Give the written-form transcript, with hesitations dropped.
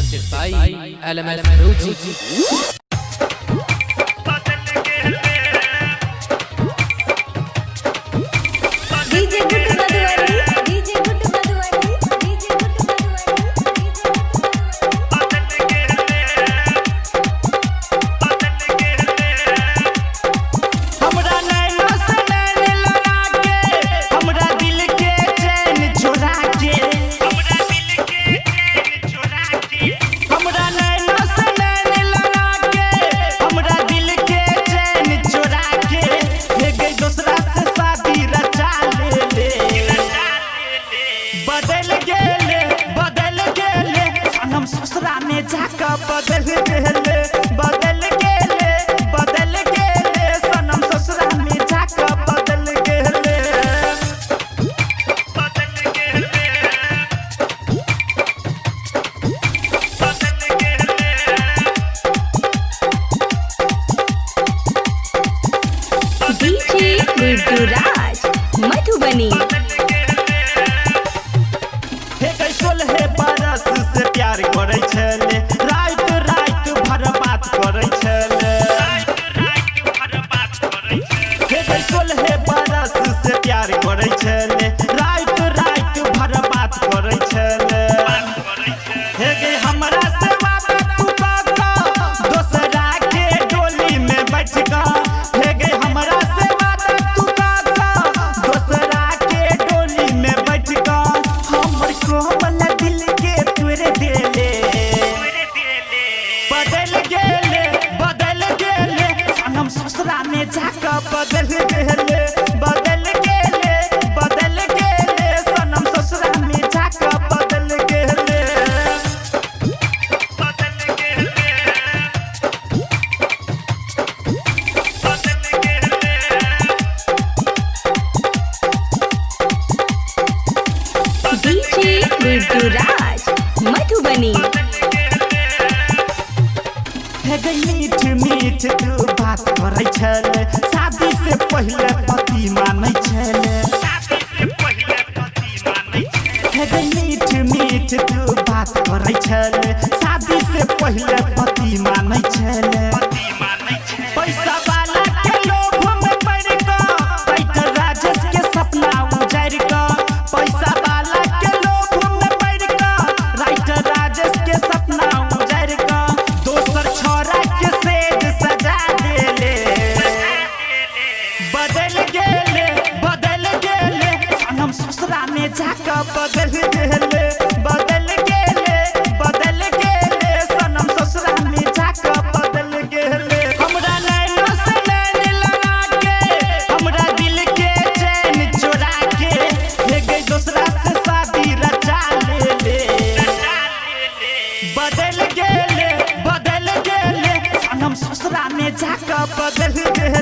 presented by LMS Ruchi. ससुरा में जाकर बदल गेले सनम ससुरा में जाकर बदल गेले डीजे गुरुराज मधुबनी बरस से प्यार करे छले रात रात भर बात करे छले हे 16 बरस से प्यार करे छले रात रात भर बात करे छले हे गे हमरा से बाबा तू काका दोसरा के डोली में बैठ का हे गे हमरा से बाबा तू काका दोसरा के डोली में बैठ का हमर कोमल ससुरा में जाकर बदल गेले सनम ससुरा में जाकर बदल गेले डीजे गुरुराज मधुबनी मीठ मीठ तू बात करे छले शादी से पहले पति मानै छले मीठ मीठ तू बात करे छले शादी से पहले पति मानै छले पैसा वाला के लोभ में पड़ का राइटर राजेश के सपना उजाड़ का पैसा वाला के लोभ में पड़ का राइटर राजेश के सपना उजाड़ का दोसर छोरा के सेज सजा देले बदल गेले सनम ससुरा में जाकर बदल गेले सनम ससुरा में जाकर बदल गेले हमरा नैनो से नैन लगा के हमरा दिल के चैन चुरा के हे गई दूसरा से शादी रचा ले बदल गेले सनम ससुरा में जाकर बदल गेले।